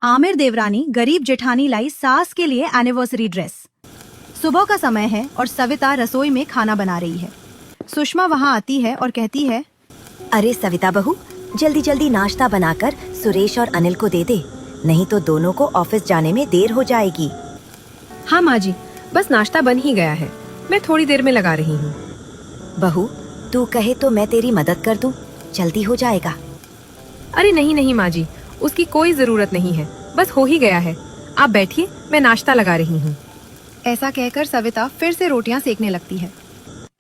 आमिर देवरानी गरीब जेठानी लाई सास के लिए एनिवर्सरी ड्रेस। सुबह का समय है और सविता रसोई में खाना बना रही है। सुषमा वहाँ आती है और कहती है, अरे सविता बहू, जल्दी जल्दी नाश्ता बनाकर सुरेश और अनिल को दे दे, नहीं तो दोनों को ऑफिस जाने में देर हो जाएगी। हाँ माँ जी, बस नाश्ता बन ही गया है, मैं थोड़ी देर में लगा रही हूँ। बहू, तू कहे तो मैं तेरी मदद कर दूं, जल्दी हो जाएगा। अरे नहीं नहीं माँ जी, उसकी कोई जरूरत नहीं है, बस हो ही गया है। आप बैठिए, मैं नाश्ता लगा रही हूँ। ऐसा कहकर सविता फिर से रोटियां सेकने लगती है।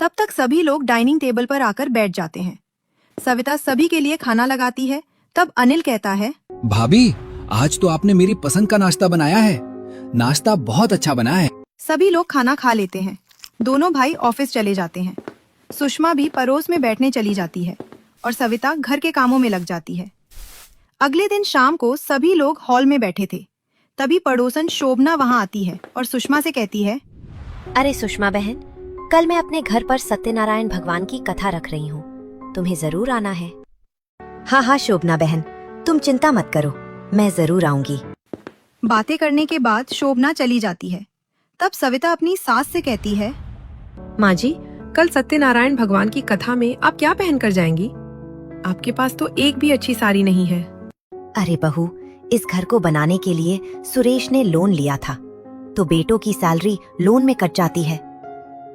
तब तक सभी लोग डाइनिंग टेबल पर आकर बैठ जाते हैं। सविता सभी के लिए खाना लगाती है। तब अनिल कहता है, भाभी, आज तो आपने मेरी पसंद का नाश्ता बनाया है। नाश्ता बहुत अच्छा बना है। सभी लोग खाना खा लेते हैं। दोनों भाई ऑफिस चले जाते हैं। सुषमा भी पड़ोस में बैठने चली जाती है और सविता घर के कामों में लग जाती है। अगले दिन शाम को सभी लोग हॉल में बैठे थे। तभी पड़ोसन शोभना वहाँ आती है और सुषमा से कहती है, अरे सुषमा बहन, कल मैं अपने घर पर सत्यनारायण भगवान की कथा रख रही हूँ, तुम्हें जरूर आना है। हाँ हाँ शोभना बहन, तुम चिंता मत करो, मैं जरूर आऊंगी। बातें करने के बाद शोभना चली जाती है। तब सविता अपनी सास से कहती है, माँ जी, कल सत्यनारायण भगवान की कथा में आप क्या पहन कर जाएंगी? आपके पास तो एक भी अच्छी साड़ी नहीं है। अरे बहू, इस घर को बनाने के लिए सुरेश ने लोन लिया था, तो बेटों की सैलरी लोन में कट जाती है।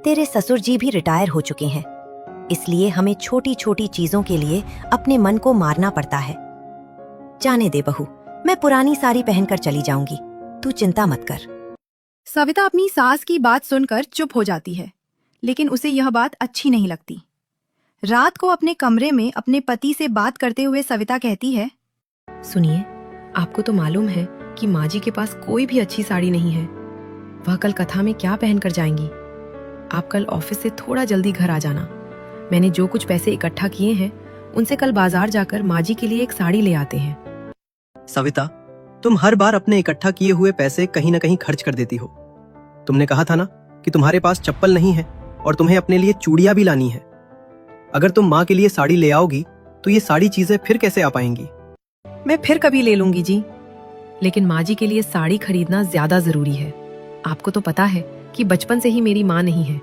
तेरे ससुर जी भी रिटायर हो चुके हैं, इसलिए हमें छोटी छोटी चीजों के लिए अपने मन को मारना पड़ता है। जाने दे बहू, मैं पुरानी साड़ी पहनकर चली जाऊंगी, तू चिंता मत कर। सविता अपनी सास की बात सुनकर चुप हो जाती है, लेकिन उसे यह बात अच्छी नहीं लगती। रात को अपने कमरे में अपने पति से बात करते हुए सविता कहती है, सुनिए, आपको तो मालूम है कि माँ जी के पास कोई भी अच्छी साड़ी नहीं है। वह कल कथा में क्या पहन कर जाएंगी? आप कल ऑफिस से थोड़ा जल्दी घर आ जाना। मैंने जो कुछ पैसे इकट्ठा किए हैं, उनसे कल बाजार जाकर माँ जी के लिए एक साड़ी ले आते हैं। सविता, तुम हर बार अपने इकट्ठा किए हुए पैसे कहीं न कहीं खर्च कर देती हो। तुमने कहा था ना कि तुम्हारे पास चप्पल नहीं है और तुम्हें अपने लिए चूड़ियां भी लानी है। अगर तुम माँ के लिए साड़ी ले आओगी तो ये सारी चीजें फिर कैसे आ पाएंगी? मैं फिर कभी ले लूंगी जी, लेकिन माँ जी के लिए साड़ी खरीदना ज्यादा जरूरी है। आपको तो पता है कि बचपन से ही मेरी माँ नहीं है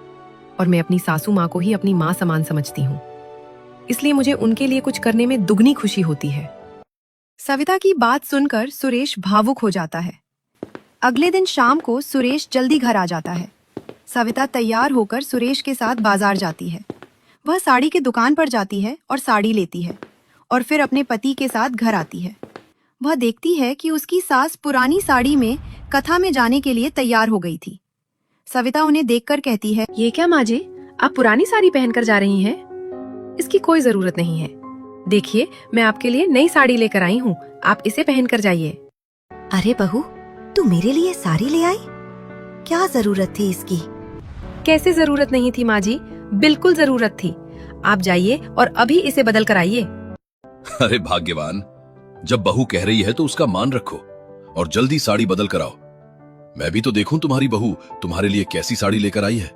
और मैं अपनी सासू माँ को ही अपनी माँ समान समझती हूँ, इसलिए मुझे उनके लिए कुछ करने में दुगनी खुशी होती है। सविता की बात सुनकर सुरेश भावुक हो जाता है। अगले दिन शाम को सुरेश जल्दी घर आ जाता है। सविता तैयार होकर सुरेश के साथ बाजार जाती है। वह साड़ी की दुकान पर जाती है और साड़ी लेती है और फिर अपने पति के साथ घर आती है। वह देखती है कि उसकी सास पुरानी साड़ी में कथा में जाने के लिए तैयार हो गई थी। सविता उन्हें देखकर कहती है, ये क्या माँ जी, आप पुरानी साड़ी पहनकर जा रही हैं? इसकी कोई जरूरत नहीं है। देखिए, मैं आपके लिए नई साड़ी लेकर आई हूँ, आप इसे पहनकर जाइए। अरे बहू, तू मेरे लिए साड़ी ले आई? क्या जरूरत थी इसकी? कैसे जरूरत नहीं थी माँ जी, बिल्कुल जरूरत थी। आप जाइए और अभी इसे बदल कर आइए। अरे भाग्यवान, जब बहू कह रही है तो उसका मान रखो और जल्दी साड़ी बदल कर आओ। मैं भी तो देखूं तुम्हारी बहू तुम्हारे लिए कैसी साड़ी लेकर आई है।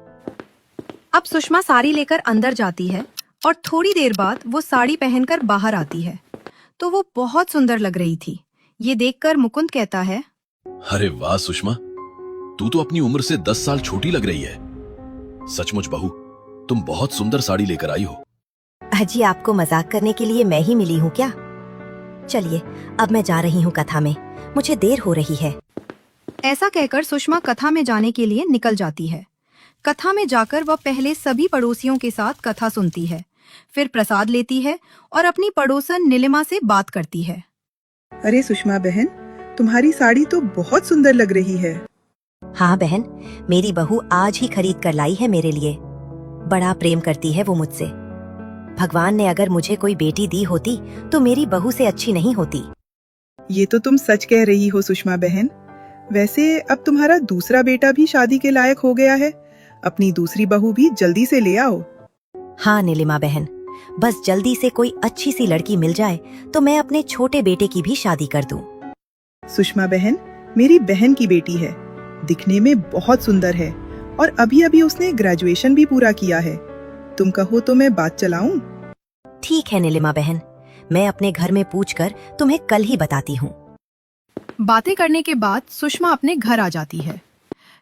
अब सुषमा साड़ी लेकर अंदर जाती है और थोड़ी देर बाद वो साड़ी पहनकर बाहर आती है तो वो बहुत सुंदर लग रही थी। ये देखकर मुकुंद कहता है, अरे वाह सुषमा, तू तो अपनी उम्र से 10 साल छोटी लग रही है। सचमुच बहू, तुम बहुत सुंदर साड़ी लेकर आई हो। अजी, आपको मजाक करने के लिए मैं ही मिली हूँ क्या? चलिए, अब मैं जा रही हूँ कथा में, मुझे देर हो रही है। ऐसा कहकर सुषमा कथा में जाने के लिए निकल जाती है। कथा में जाकर वह पहले सभी पड़ोसियों के साथ कथा सुनती है, फिर प्रसाद लेती है और अपनी पड़ोसन नीलिमा से बात करती है। अरे सुषमा बहन, तुम्हारी साड़ी तो बहुत सुंदर लग रही है। हाँ बहन, मेरी बहू आज ही खरीद कर लाई है मेरे लिए। बड़ा प्रेम करती है वो मुझसे। भगवान ने अगर मुझे कोई बेटी दी होती तो मेरी बहू से अच्छी नहीं होती। ये तो तुम सच कह रही हो सुषमा बहन। वैसे अब तुम्हारा दूसरा बेटा भी शादी के लायक हो गया है, अपनी दूसरी बहू भी जल्दी से ले आओ। हाँ नीलिमा बहन, बस जल्दी से कोई अच्छी सी लड़की मिल जाए तो मैं अपने छोटे बेटे की भी शादी कर दूं। सुषमा बहन मेरी बहन की बेटी है, दिखने में बहुत सुंदर है और अभी अभी उसने ग्रेजुएशन भी पूरा किया है। तुम कहो तो मैं बात चलाऊं? ठीक है नीलिमा बहन, मैं अपने घर में पूछकर तुम्हें कल ही बताती हूँ। बातें करने के बाद सुषमा अपने घर आ जाती है।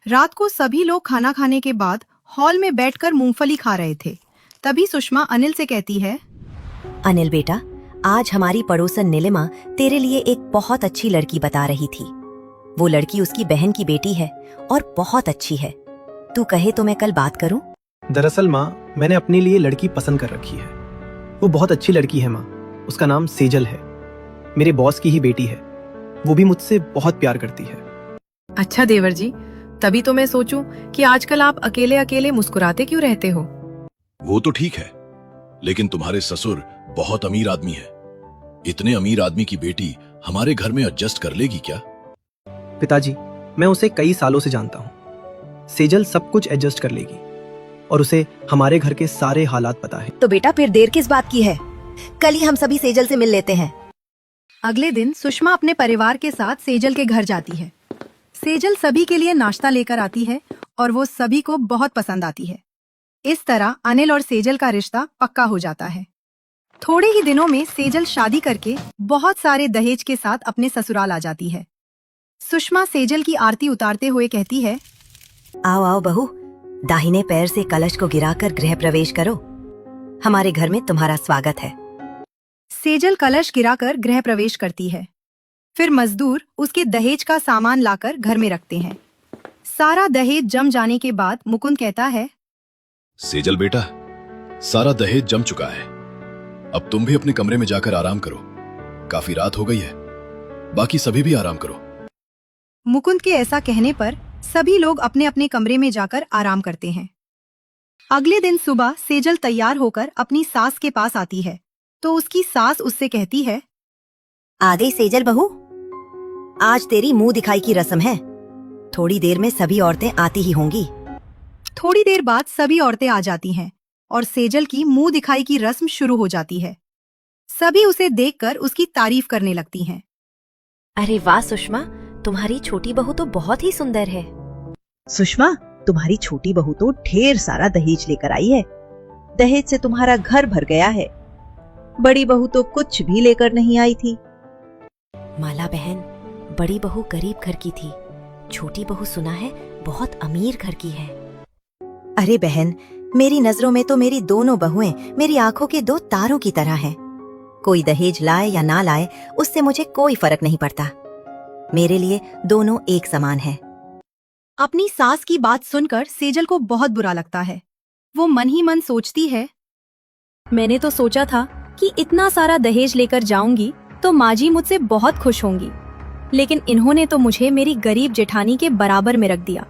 रात को सभी लोग खाना खाने के बाद हॉल में बैठकर मूंगफली खा रहे थे। तभी सुषमा अनिल से कहती है, अनिल बेटा, आज हमारी पड़ोसन नीलिमा तेरे लिए एक बहुत अच्छी लड़की बता रही थी। वो लड़की उसकी बहन की बेटी है और बहुत अच्छी है। तू कहे तो मैं कल बात करूं? दरअसल माँ, मैंने अपने लिए लड़की पसंद कर रखी है। वो बहुत अच्छी लड़की है माँ। उसका नाम सेजल है। मेरे बॉस की ही बेटी है। वो भी मुझसे बहुत प्यार करती है। अच्छा देवर जी, तभी तो मैं सोचूं कि आजकल आप अकेले अकेले मुस्कुराते क्यों रहते हो। वो तो ठीक है, लेकिन तुम्हारे ससुर बहुत अमीर आदमी है। इतने अमीर आदमी की बेटी हमारे घर में एडजस्ट कर लेगी क्या? पिताजी, मैं उसे कई सालों से जानता हूँ। सेजल सब कुछ एडजस्ट कर लेगी और उसे हमारे घर के सारे हालात पता है। तो बेटा फिर देर किस बात की है? कल ही हम सभी सेजल से मिल लेते हैं। अगले दिन सुषमा अपने परिवार के साथ सेजल के घर जाती है। सेजल सभी के लिए नाश्ता लेकर आती है और वो सभी को बहुत पसंद आती है। इस तरह अनिल और सेजल का रिश्ता पक्का हो जाता है। थोड़े ही दिनों में सेजल शादी करके बहुत सारे दहेज के साथ अपने ससुराल आ जाती है। सुषमा सेजल की आरती उतारते हुए कहती है, आओ आओ बहू, दाहिने पैर से कलश को गिराकर गृह प्रवेश करो। हमारे घर में तुम्हारा स्वागत है। सेजल कलश गिराकर गृह प्रवेश करती है। फिर मजदूर उसके दहेज का सामान लाकर घर में रखते हैं। सारा दहेज जम जाने के बाद मुकुंद कहता है, सेजल बेटा, सारा दहेज जम चुका है। अब तुम भी अपने कमरे में जाकर आराम करो। काफी रात हो गई है। बाकी सभी भी आराम करो। मुकुंद के ऐसा कहने पर सभी लोग अपने अपने कमरे में जाकर आराम करते हैं। अगले दिन सुबह सेजल तैयार होकर अपनी सास के पास आती है तो उसकी सास उससे कहती है, आ गई सेजल बहू, आज तेरी मुंह दिखाई की रस्म है। थोड़ी देर में सभी औरतें आती ही होंगी। थोड़ी देर बाद सभी औरतें आ जाती हैं और सेजल की मुंह दिखाई की रस्म शुरू हो जाती है। सभी उसे देखकर उसकी तारीफ करने लगती हैं। अरे वाह सुषमा, तुम्हारी छोटी बहू तो बहुत ही सुंदर है। सुषमा, तुम्हारी छोटी बहू तो ढेर सारा दहेज लेकर आई है। दहेज से तुम्हारा घर भर गया है। बड़ी बहू तो कुछ भी लेकर नहीं आई थी। माला बहन, बड़ी बहू गरीब घर की थी। छोटी बहू सुना है बहुत अमीर घर की है। अरे बहन, मेरी नजरों में तो मेरी दोनों बहुएं मेरी आंखों के दो तारों की तरह हैं। कोई दहेज लाए या ना लाए, उससे मुझे कोई फर्क नहीं पड़ता। मेरे लिए दोनों एक समान है। अपनी सास की बात सुनकर सेजल को बहुत बुरा लगता है। वो मन ही मन सोचती है, मैंने तो सोचा था कि इतना सारा दहेज लेकर जाऊंगी तो माँ जी मुझसे बहुत खुश होंगी, लेकिन इन्होंने तो मुझे मेरी गरीब जेठानी के बराबर में रख दिया।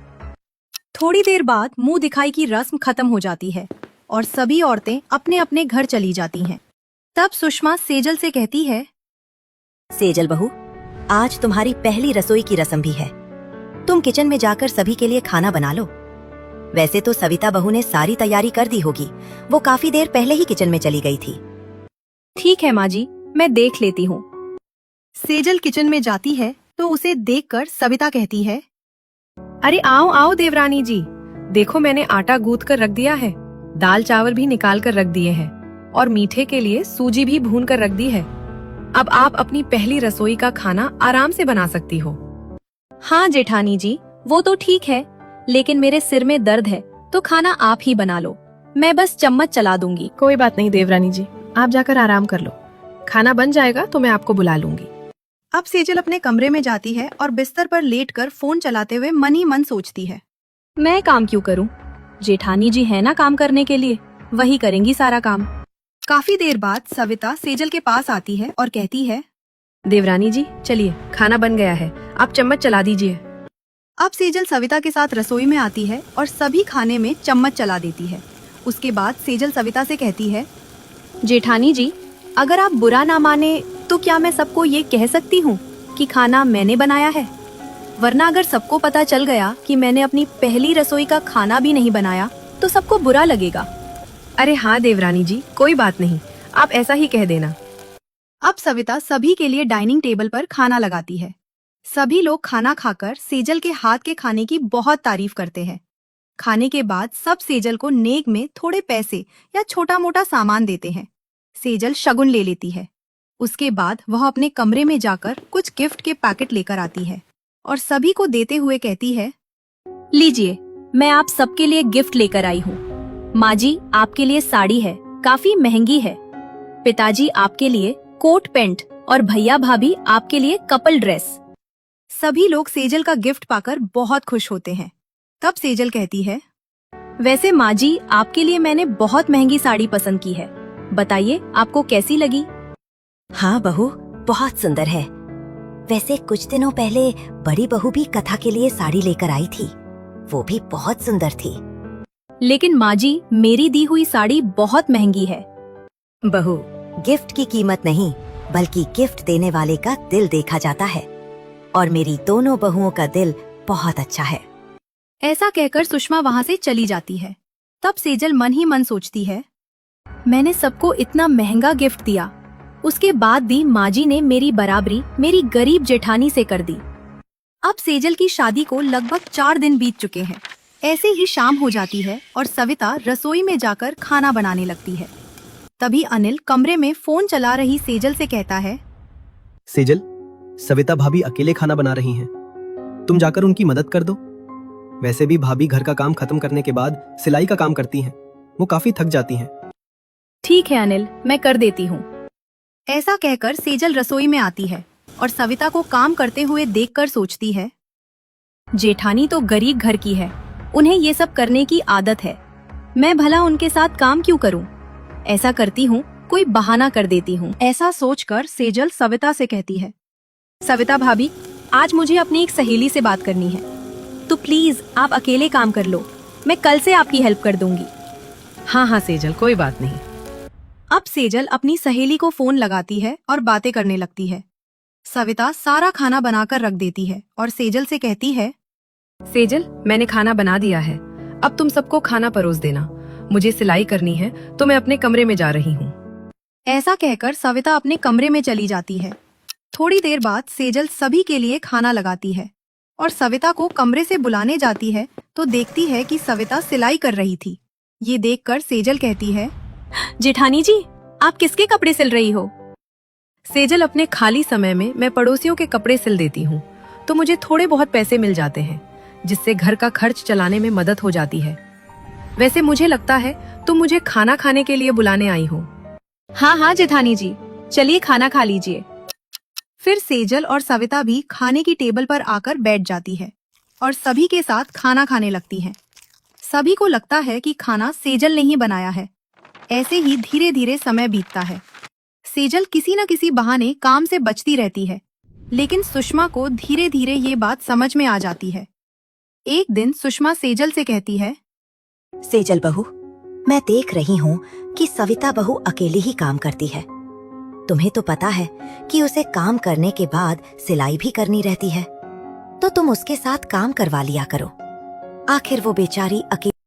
थोड़ी देर बाद मुंह दिखाई की रस्म खत्म हो जाती है और सभी औरतें अपने अपने घर चली जाती हैं। तब सुषमा सेजल से कहती है, सेजल बहू, आज तुम्हारी पहली रसोई की रस्म भी है। तुम किचन में जाकर सभी के लिए खाना बना लो। वैसे तो सविता बहू ने सारी तैयारी कर दी होगी। वो काफी देर पहले ही किचन में चली गई थी। ठीक है माँ जी, मैं देख लेती हूँ। सेजल किचन में जाती है तो उसे देखकर सविता कहती है, अरे आओ आओ देवरानी जी, देखो मैंने आटा गूंथ कर रख दिया है। दाल चावल भी निकाल कर रख दिए हैं और मीठे के लिए सूजी भी भून कर रख दी है। अब आप अपनी पहली रसोई का खाना आराम से बना सकती हो। हाँ जेठानी जी, वो तो ठीक है, लेकिन मेरे सिर में दर्द है तो खाना आप ही बना लो। मैं बस चम्मच चला दूंगी। कोई बात नहीं देवरानी जी, आप जाकर आराम कर लो। खाना बन जाएगा तो मैं आपको बुला लूंगी। अब सेजल अपने कमरे में जाती है और बिस्तर पर लेटकर फोन चलाते हुए मन ही मन सोचती है, मैं काम क्यों करूं? जेठानी जी है ना काम करने के लिए, वही करेंगी सारा काम। काफी देर बाद सविता सेजल के पास आती है और कहती है, देवरानी जी चलिए, खाना बन गया है, आप चम्मच चला दीजिए। अब सेजल सविता के साथ रसोई में आती है और सभी खाने में चम्मच चला देती है। उसके बाद सेजल सविता से कहती है, जेठानी जी, अगर आप बुरा ना माने तो क्या मैं सबको ये कह सकती हूँ कि खाना मैंने बनाया है? वरना अगर सबको पता चल गया कि मैंने अपनी पहली रसोई का खाना भी नहीं बनाया तो सबको बुरा लगेगा। अरे हाँ देवरानी जी, कोई बात नहीं, आप ऐसा ही कह देना। अब सविता सभी के लिए डाइनिंग टेबल पर खाना लगाती है। सभी लोग खाना खाकर सेजल के हाथ के खाने की बहुत तारीफ करते हैं। खाने के बाद सब सेजल को नेक में थोड़े पैसे या छोटा मोटा सामान देते हैं। सेजल शगुन ले लेती है। उसके बाद वह अपने कमरे में जाकर कुछ गिफ्ट के पैकेट लेकर आती है और सभी को देते हुए कहती है, लीजिए, मैं आप सबके लिए गिफ्ट लेकर आई हूँ। माँ जी, आपके लिए साड़ी है, काफी महंगी है। पिताजी आपके लिए कोट पैंट और भैया भाभी आपके लिए कपल ड्रेस। सभी लोग सेजल का गिफ्ट पाकर बहुत खुश होते हैं। तब सेजल कहती है, वैसे माँ जी, आपके लिए मैंने बहुत महंगी साड़ी पसंद की है, बताइए आपको कैसी लगी? हाँ बहू, बहुत सुंदर है। वैसे कुछ दिनों पहले बड़ी बहू भी कथा के लिए साड़ी लेकर आई थी, वो भी बहुत सुंदर थी। लेकिन माँ जी, मेरी दी हुई साड़ी बहुत महंगी है। बहू, गिफ्ट की कीमत नहीं बल्कि गिफ्ट देने वाले का दिल देखा जाता है, और मेरी दोनों बहुओं का दिल बहुत अच्छा है। ऐसा कहकर सुषमा वहाँ से चली जाती है। तब सेजल मन ही मन सोचती है, मैंने सबको इतना महंगा गिफ्ट दिया, उसके बाद भी माँ जी ने मेरी बराबरी मेरी गरीब जेठानी से कर दी। अब सेजल की शादी को लगभग 4 दिन बीत चुके हैं। ऐसे ही शाम हो जाती है और सविता रसोई में जाकर खाना बनाने लगती है। तभी अनिल कमरे में फोन चला रही सेजल से कहता है, सेजल, सविता भाभी अकेले खाना बना रही हैं, तुम जाकर उनकी मदद कर दो। वैसे भी भाभी घर का काम खत्म करने के बाद सिलाई का काम करती हैं, वो काफी थक जाती हैं। ठीक है अनिल, मैं कर देती हूँ। ऐसा कहकर सेजल रसोई में आती है और सविता को काम करते हुए देखकर सोचती है, जेठानी तो गरीब घर की है, उन्हें ये सब करने की आदत है। मैं भला उनके साथ काम क्यों करूं? ऐसा करती हूँ, कोई बहाना कर देती हूँ। ऐसा सोचकर सेजल सविता से कहती है, सविता भाभी, आज मुझे अपनी एक सहेली से बात करनी है, तो प्लीज आप अकेले काम कर लो, मैं कल से आपकी हेल्प कर दूंगी। हाँ हाँ सेजल, कोई बात नहीं। अब सेजल अपनी सहेली को फोन लगाती है और बातें करने लगती है। सविता सारा खाना बनाकर रख देती है और सेजल से कहती है, सेजल, मैंने खाना बना दिया है, अब तुम सबको खाना परोस देना। मुझे सिलाई करनी है तो मैं अपने कमरे में जा रही हूँ। ऐसा कहकर सविता अपने कमरे में चली जाती है। थोड़ी देर बाद सेजल सभी के लिए खाना लगाती है और सविता को कमरे से बुलाने जाती है तो देखती है कि सविता सिलाई कर रही थी। ये देखकर सेजल कहती है, जेठानी जी, आप किसके कपड़े सिल रही हो? सेजल, अपने खाली समय में मैं पड़ोसियों के कपड़े सिल देती हूँ, तो मुझे थोड़े बहुत पैसे मिल जाते हैं, जिससे घर का खर्च चलाने में मदद हो जाती है। वैसे मुझे लगता है तुम मुझे खाना खाने के लिए बुलाने आई हो। हाँ हाँ जेठानी जी, चलिए खाना खा लीजिए। फिर सेजल और सविता भी खाने की टेबल पर आकर बैठ जाती है और सभी के साथ खाना खाने लगती हैं। सभी को लगता है कि खाना सेजल ने ही बनाया है। ऐसे ही धीरे धीरे समय बीतता है। सेजल किसी न किसी बहाने काम से बचती रहती है, लेकिन सुषमा को धीरे धीरे ये बात समझ में आ जाती है। एक दिन सुषमा सेजल से कहती है, सेजल बहू, मैं देख रही हूँ कि सविता बहू अकेली ही काम करती है। तुम्हें तो पता है कि उसे काम करने के बाद सिलाई भी करनी रहती है, तो तुम उसके साथ काम करवा लिया करो। आखिर वो बेचारी अकेली